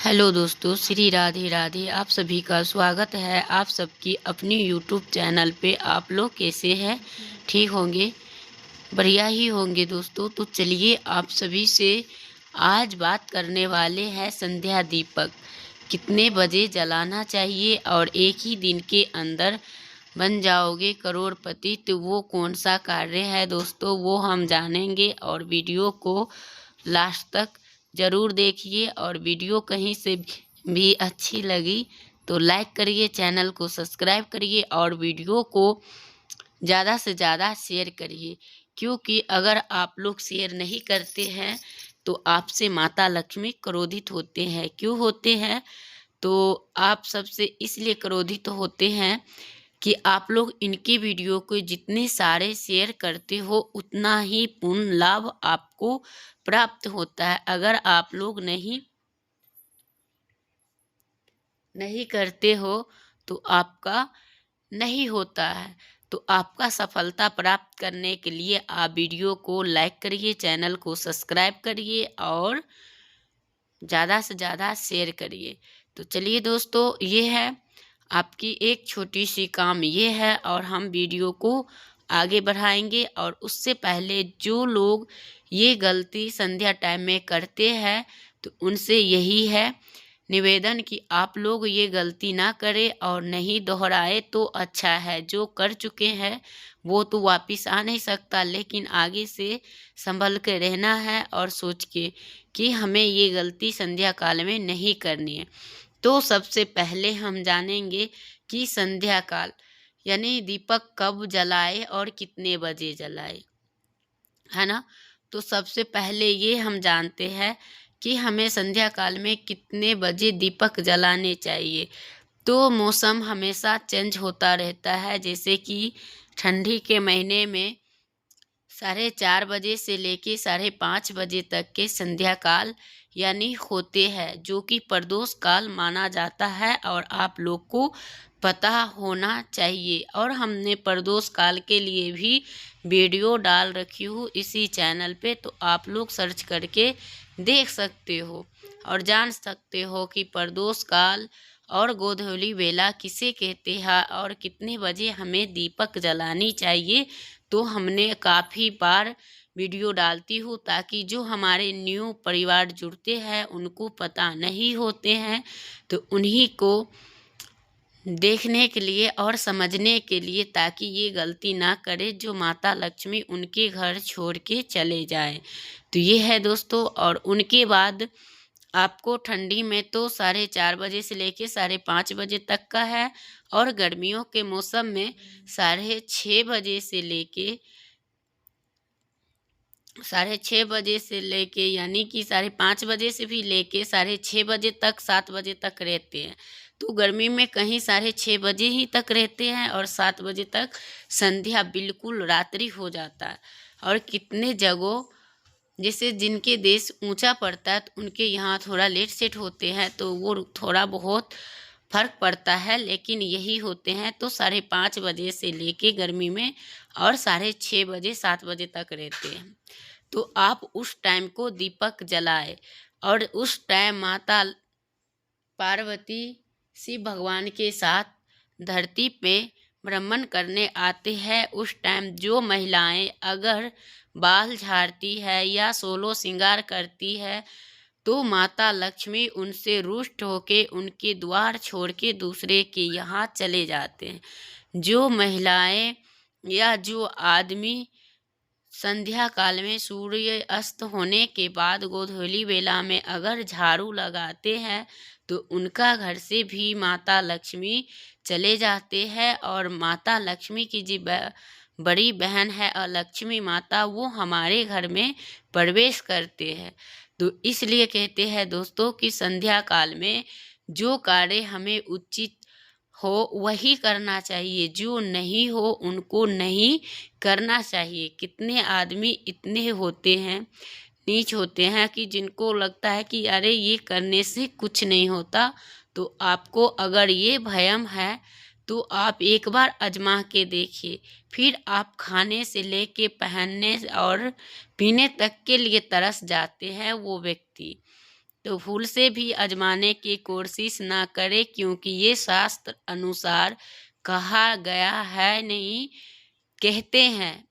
Hello दोस्तों, श्री राधे राधे। आप सभी का स्वागत है आप सबकी अपनी यूट्यूब चैनल पे। आप लोग कैसे हैं? ठीक होंगे, बढ़िया ही होंगे दोस्तों। तो चलिए आप सभी से आज बात करने वाले हैं संध्या दीपक कितने बजे जलाना चाहिए और एक ही दिन के अंदर बन जाओगे करोड़पति। तो वो कौन सा कार्य है दोस्तों, वो हम जानेंगे। और वीडियो को लास्ट तक ज़रूर देखिए। और वीडियो कहीं से भी अच्छी लगी तो लाइक करिए, चैनल को सब्सक्राइब करिए और वीडियो को ज़्यादा से ज़्यादा शेयर करिए। क्योंकि अगर आप लोग शेयर नहीं करते हैं तो आपसे माता लक्ष्मी क्रोधित होते हैं। क्यों होते हैं? तो आप सबसे इसलिए क्रोधित होते हैं कि आप लोग इनके वीडियो को जितने सारे शेयर करते हो उतना ही पुण्य लाभ आपको प्राप्त होता है। अगर आप लोग नहीं करते हो तो आपका नहीं होता है। तो आपका सफलता प्राप्त करने के लिए आप वीडियो को लाइक करिए, चैनल को सब्सक्राइब करिए और ज़्यादा से ज़्यादा शेयर करिए। तो चलिए दोस्तों, ये है आपकी एक छोटी सी काम ये है और हम वीडियो को आगे बढ़ाएंगे। और उससे पहले जो लोग ये गलती संध्या टाइम में करते हैं तो उनसे यही है निवेदन कि आप लोग ये गलती ना करें और नहीं दोहराए तो अच्छा है। जो कर चुके हैं वो तो वापस आ नहीं सकता, लेकिन आगे से संभल के रहना है और सोच के कि हमें ये गलती संध्या काल में नहीं करनी है। तो सबसे पहले हम जानेंगे कि संध्या काल यानी दीपक कब जलाए और कितने बजे जलाए, है ना। तो सबसे पहले ये हम जानते हैं कि हमें संध्या काल में कितने बजे दीपक जलाने चाहिए। तो मौसम हमेशा चेंज होता रहता है। जैसे कि ठंडी के महीने में 4:30 बजे से लेके 5:30 बजे तक के संध्या काल यानी होते हैं, जो कि प्रदोष काल माना जाता है और आप लोग को पता होना चाहिए। और हमने प्रदोष काल के लिए भी वीडियो डाल रखी हूँ इसी चैनल पे, तो आप लोग सर्च करके देख सकते हो और जान सकते हो कि प्रदोष काल और गोधूली बेला किसे कहते हैं और कितने बजे हमें दीपक जलानी चाहिए। तो हमने काफ़ी बार वीडियो डालती हूँ ताकि जो हमारे न्यू परिवार जुड़ते हैं उनको पता नहीं होते हैं, तो उन्हीं को देखने के लिए और समझने के लिए, ताकि ये गलती ना करे जो माता लक्ष्मी उनके घर छोड़ के चले जाए। तो ये है दोस्तों। और उनके बाद आपको ठंडी में तो 4:30 बजे से लेके 5:30 बजे तक का है और गर्मियों के मौसम में 6:30 बजे से लेके 6:30 बजे से लेके यानी कि 5:30 बजे से भी लेके 6:30 बजे तक 7 बजे तक रहते हैं। तो गर्मी में कहीं 6:30 बजे ही तक रहते हैं और 7 बजे तक संध्या बिल्कुल रात्रि हो जाता है। और कितने जगहों जैसे जिनके देश ऊंचा पड़ता है तो उनके यहाँ थोड़ा लेट सेट होते हैं, तो वो थोड़ा बहुत फर्क पड़ता है, लेकिन यही होते हैं। तो 5:30 बजे से लेके गर्मी में और 6:30 बजे 7 बजे तक रहते हैं। तो आप उस टाइम को दीपक जलाए और उस टाइम माता पार्वती शिव भगवान के साथ धरती पे भ्रमण करने आते हैं। उस टाइम जो महिलाएं अगर बाल झाड़ती है या सोलो श्रृंगार करती है तो माता लक्ष्मी उनसे रुष्ट होके उनके द्वार छोड़ के दूसरे के यहाँ चले जाते हैं। जो महिलाएं या जो आदमी संध्या काल में सूर्य अस्त होने के बाद गोधूली बेला में अगर झाड़ू लगाते हैं तो उनका घर से भी माता लक्ष्मी चले जाते हैं। और माता लक्ष्मी की जी बड़ी बहन है और लक्ष्मी माता, वो हमारे घर में प्रवेश करते हैं। तो इसलिए कहते हैं दोस्तों कि संध्या काल में जो कार्य हमें उचित हो वही करना चाहिए, जो नहीं हो उनको नहीं करना चाहिए। कितने आदमी इतने होते हैं, नीच होते हैं कि जिनको लगता है कि अरे ये करने से कुछ नहीं होता। तो आपको अगर ये भयम है तो आप एक बार आजमा के देखिए, फिर आप खाने से लेके पहनने और पीने तक के लिए तरस जाते हैं वो व्यक्ति। तो भूल से भी आजमाने की कोशिश ना करें, क्योंकि ये शास्त्र अनुसार कहा गया है नहीं, कहते हैं।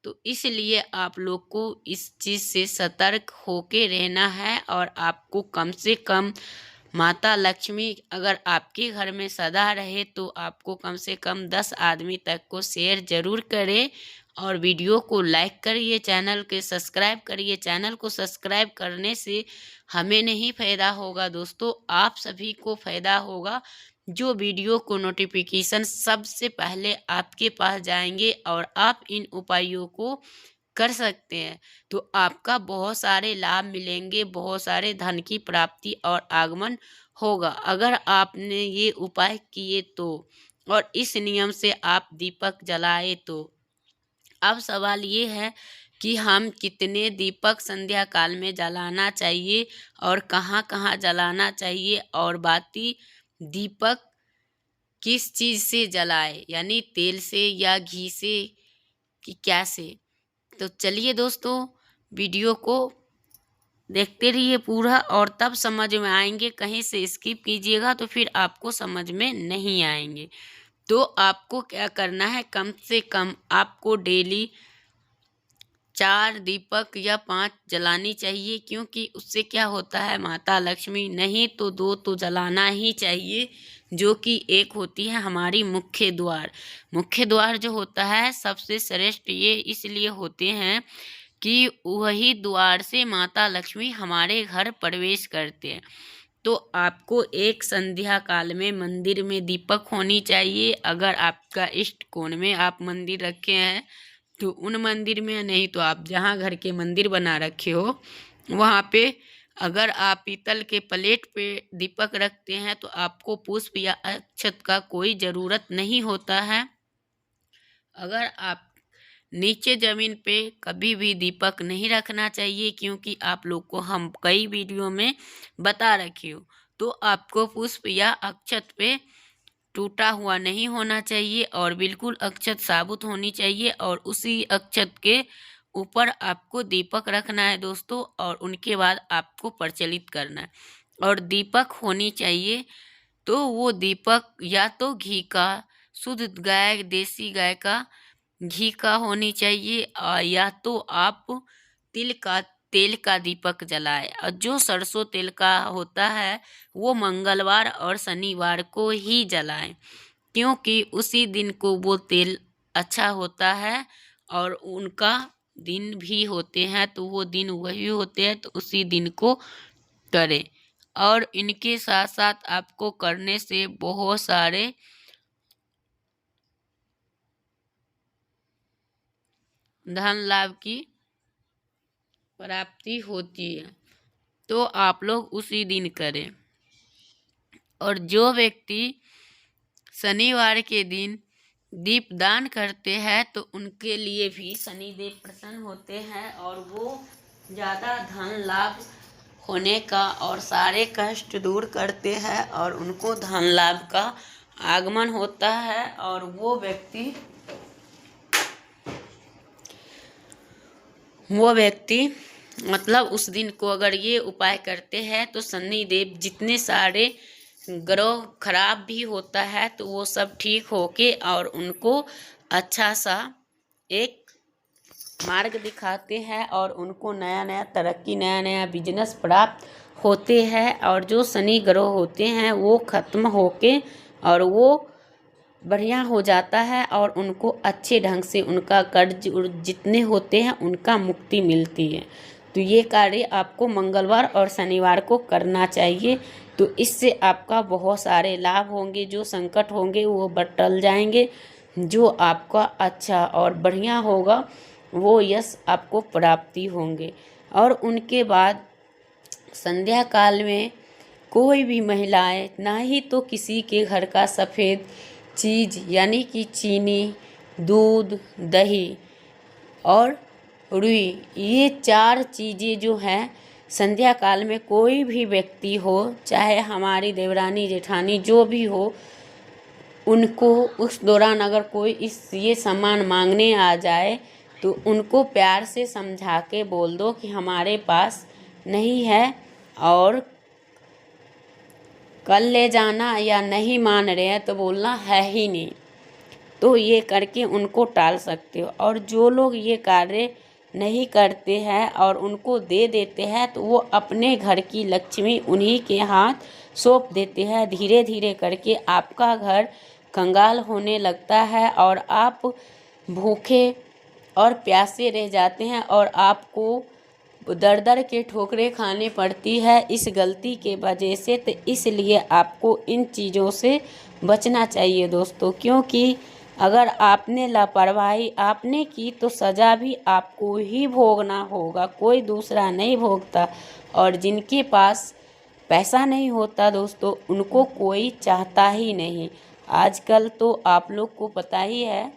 तो इसलिए आप लोग को इस चीज़ से सतर्क होके रहना है। और आपको कम से कम माता लक्ष्मी अगर आपके घर में सदा रहे तो आपको कम से कम 10 आदमी तक को शेयर ज़रूर करें और वीडियो को लाइक करिए, चैनल के सब्सक्राइब करिए। चैनल को सब्सक्राइब करने से हमें नहीं फ़ायदा होगा दोस्तों, आप सभी को फ़ायदा होगा। जो वीडियो को नोटिफिकेशन सबसे पहले आपके पास जाएंगे और आप इन उपायों को कर सकते हैं, तो आपका बहुत सारे लाभ मिलेंगे, बहुत सारे धन की प्राप्ति और आगमन होगा अगर आपने ये उपाय किए तो, और इस नियम से आप दीपक जलाए तो। अब सवाल ये है कि हम कितने दीपक संध्या काल में जलाना चाहिए और कहाँ कहाँ जलाना चाहिए, और बाती दीपक किस चीज़ से जलाए, यानी तेल से या घी से कि क्या से। तो चलिए दोस्तों, वीडियो को देखते रहिए पूरा और तब समझ में आएंगे। कहीं से स्किप कीजिएगा तो फिर आपको समझ में नहीं आएंगे। तो आपको क्या करना है, कम से कम आपको डेली 4 दीपक या 5 जलानी चाहिए, क्योंकि उससे क्या होता है, माता लक्ष्मी नहीं तो 2 तो जलाना ही चाहिए, जो कि एक होती है हमारी मुख्य द्वार। मुख्य द्वार जो होता है सबसे श्रेष्ठ ये इसलिए होते हैं कि वही द्वार से माता लक्ष्मी हमारे घर प्रवेश करते हैं। तो आपको एक संध्या काल में मंदिर में दीपक होनी चाहिए। अगर आपका इष्ट कोण में आप मंदिर रखे हैं तो उन मंदिर में, नहीं तो आप जहाँ घर के मंदिर बना रखे हो वहाँ पे। अगर आप पीतल के प्लेट पे दीपक रखते हैं तो आपको पुष्प या अक्षत का कोई ज़रूरत नहीं होता है। अगर आप नीचे ज़मीन पे कभी भी दीपक नहीं रखना चाहिए, क्योंकि आप लोग को हम कई वीडियो में बता रखे हो। तो आपको पुष्प या अक्षत पे टूटा हुआ नहीं होना चाहिए और बिल्कुल अक्षत साबुत होनी चाहिए, और उसी अक्षत के ऊपर आपको दीपक रखना है दोस्तों, और उनके बाद आपको प्रचलित करना है। और दीपक होनी चाहिए तो वो दीपक या तो घी का, शुद्ध गाय देसी गाय का घी का होनी चाहिए, या तो आप तेल का दीपक जलाए। और जो सरसों तेल का होता है वो मंगलवार और शनिवार को ही जलाएं, क्योंकि उसी दिन को वो तेल अच्छा होता है और उनका दिन भी होते हैं, तो वो दिन वही होते हैं, तो उसी दिन को करें। और इनके साथ साथ आपको करने से बहुत सारे धन लाभ की प्राप्ति होती है, तो आप लोग उसी दिन करें। और जो व्यक्ति शनिवार के दिन दीपदान करते हैं तो उनके लिए भी शनिदेव प्रसन्न होते हैं और वो ज़्यादा धन लाभ होने का और सारे कष्ट दूर करते हैं और उनको धन लाभ का आगमन होता है। और वो व्यक्ति मतलब उस दिन को अगर ये उपाय करते हैं तो शनिदेव जितने सारे ग्रह खराब भी होता है तो वो सब ठीक होके और उनको अच्छा सा एक मार्ग दिखाते हैं और उनको नया नया तरक्की, नया नया बिजनेस प्राप्त होते हैं। और जो शनि ग्रह होते हैं वो खत्म होके और वो बढ़िया हो जाता है और उनको अच्छे ढंग से उनका कर्ज जितने होते हैं उनका मुक्ति मिलती है। तो ये कार्य आपको मंगलवार और शनिवार को करना चाहिए, तो इससे आपका बहुत सारे लाभ होंगे, जो संकट होंगे वो टल जाएंगे, जो आपका अच्छा और बढ़िया होगा वो यश आपको प्राप्ति होंगे। और उनके बाद संध्या काल में कोई भी महिलाएं ना ही तो किसी के घर का सफ़ेद चीज़ यानी कि चीनी, दूध, दही और रुई, ये 4 चीज़ें जो हैं संध्या काल में कोई भी व्यक्ति हो, चाहे हमारी देवरानी जेठानी जो भी हो, उनको उस दौरान अगर कोई ये सामान मांगने आ जाए तो उनको प्यार से समझा के बोल दो कि हमारे पास नहीं है, और कल ले जाना या नहीं मान रहे हैं तो बोलना है ही नहीं। तो ये करके उनको टाल सकते हो। और जो लोग ये कार्य नहीं करते हैं और उनको दे देते हैं तो वो अपने घर की लक्ष्मी उन्हीं के हाथ सौंप देते हैं। धीरे धीरे करके आपका घर कंगाल होने लगता है और आप भूखे और प्यासे रह जाते हैं और आपको दर दर के ठोकरें खानी पड़ती है इस गलती के वजह से। तो इसलिए आपको इन चीज़ों से बचना चाहिए दोस्तों, क्योंकि अगर आपने लापरवाही आपने की तो सज़ा भी आपको ही भोगना होगा, कोई दूसरा नहीं भोगता। और जिनके पास पैसा नहीं होता दोस्तों उनको कोई चाहता ही नहीं। आजकल तो आप लोग को पता ही है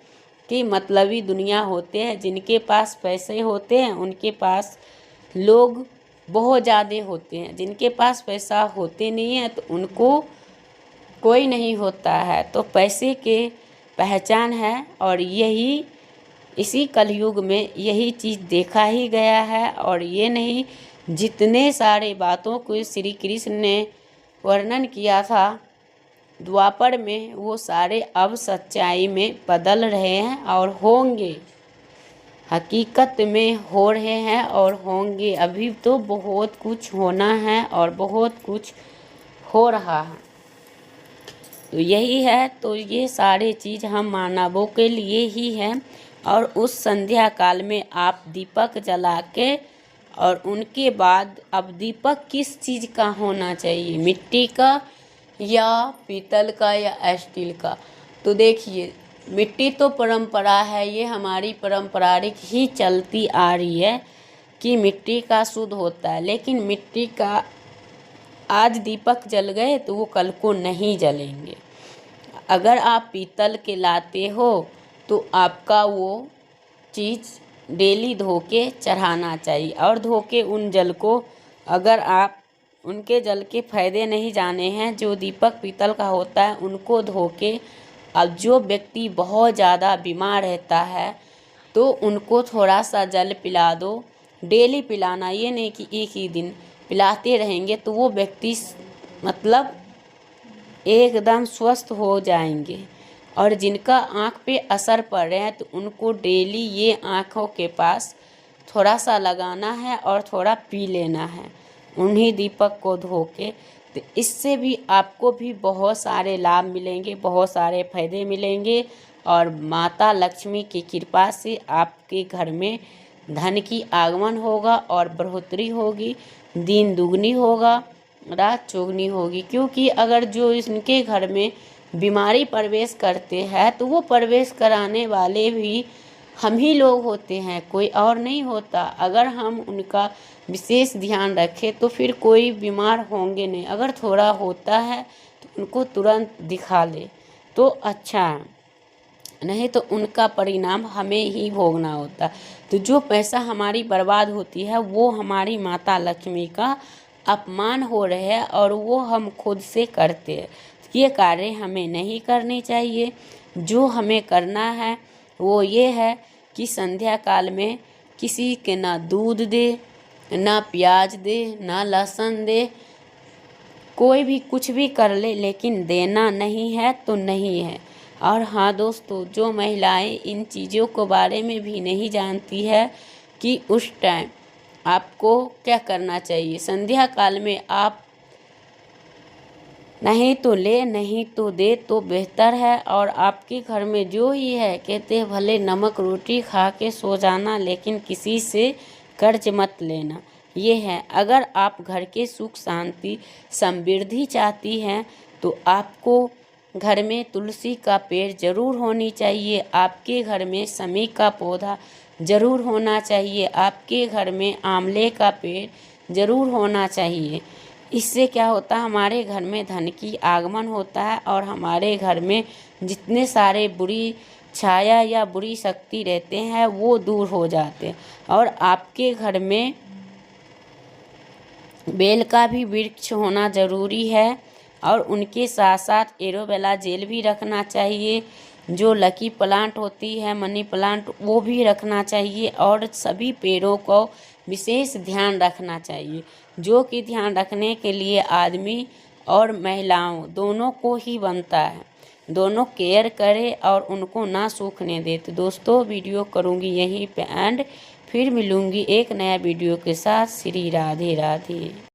कि मतलबी दुनिया होते हैं, जिनके पास पैसे होते हैं उनके पास लोग बहुत ज़्यादा होते हैं, जिनके पास पैसा होते नहीं है तो उनको कोई नहीं होता है। तो पैसे के पहचान है और यही इसी कलयुग में यही चीज़ देखा ही गया है। और ये नहीं, जितने सारे बातों को श्री कृष्ण ने वर्णन किया था द्वापर में वो सारे अब सच्चाई में बदल रहे हैं और होंगे, हकीकत में हो रहे हैं और होंगे। अभी तो बहुत कुछ होना है और बहुत कुछ हो रहा है। तो यही है, तो ये सारे चीज़ हम मानवों के लिए ही है। और उस संध्या काल में आप दीपक जला के और उनके बाद अब दीपक किस चीज़ का होना चाहिए, मिट्टी का या पीतल का या स्टील का। तो देखिए मिट्टी तो परंपरा है, ये हमारी पारंपरिक ही चलती आ रही है कि मिट्टी का शुद्ध होता है। लेकिन मिट्टी का आज दीपक जल गए तो वो कल को नहीं जलेंगे। अगर आप पीतल के लाते हो तो आपका वो चीज़ डेली धो के चढ़ाना चाहिए। और धो के उन जल को, अगर आप उनके जल के फायदे नहीं जाने हैं जो दीपक पीतल का होता है उनको धो के, अब जो व्यक्ति बहुत ज़्यादा बीमार रहता है तो उनको थोड़ा सा जल पिला दो। डेली पिलाना, ये नहीं कि एक ही दिन पिलाते रहेंगे तो वो व्यक्ति मतलब एकदम स्वस्थ हो जाएंगे। और जिनका आँख पे असर पड़ रहा है तो उनको डेली ये आँखों के पास थोड़ा सा लगाना है और थोड़ा पी लेना है उन्हीं दीपक को धो के। तो इससे भी आपको भी बहुत सारे लाभ मिलेंगे, बहुत सारे फायदे मिलेंगे। और माता लक्ष्मी की कृपा से आपके घर में धन की आगमन होगा और बढ़ोतरी होगी, दिन दुगनी होगा रात चौगनी होगी। क्योंकि अगर जो इनके घर में बीमारी प्रवेश करते हैं तो वो प्रवेश कराने वाले भी हम ही लोग होते हैं, कोई और नहीं होता। अगर हम उनका विशेष ध्यान रखें तो फिर कोई बीमार होंगे नहीं। अगर थोड़ा होता है तो उनको तुरंत दिखा ले तो अच्छा है, नहीं तो उनका परिणाम हमें ही भोगना होता। तो जो पैसा हमारी बर्बाद होती है वो हमारी माता लक्ष्मी का अपमान हो रहे हैं और वो हम खुद से करते हैं। ये कार्य हमें नहीं करनी चाहिए। जो हमें करना है वो ये है कि संध्या काल में किसी के ना दूध दे, ना प्याज दे, ना लहसुन दे, कोई भी कुछ भी कर ले लेकिन देना नहीं है तो नहीं है। और हाँ दोस्तों, जो महिलाएं इन चीज़ों के बारे में भी नहीं जानती है कि उस टाइम आपको क्या करना चाहिए। संध्या काल में आप नहीं तो ले नहीं तो दे तो बेहतर है। और आपके घर में जो ही है, कहते हैं भले नमक रोटी खा के सो जाना लेकिन किसी से कर्ज मत लेना। ये है, अगर आप घर के सुख शांति समृद्धि चाहती हैं तो आपको घर में तुलसी का पेड़ जरूर होनी चाहिए, आपके घर में शमी का पौधा जरूर होना चाहिए, आपके घर में आंवले का पेड़ जरूर होना चाहिए। इससे क्या होता है, हमारे घर में धन की आगमन होता है और हमारे घर में जितने सारे बुरी छाया या बुरी शक्ति रहते हैं वो दूर हो जाते हैं। और आपके घर में बेल का भी वृक्ष होना ज़रूरी है और उनके साथ साथ एलोवेरा जेल भी रखना चाहिए। जो लकी प्लांट होती है मनी प्लांट वो भी रखना चाहिए। और सभी पेड़ों को विशेष ध्यान रखना चाहिए, जो कि ध्यान रखने के लिए आदमी और महिलाओं दोनों को ही बनता है। दोनों केयर करे और उनको ना सूखने दे। तो दोस्तों वीडियो करूँगी यहीं पे एंड, फिर मिलूँगी एक नया वीडियो के साथ। श्री राधे राधे।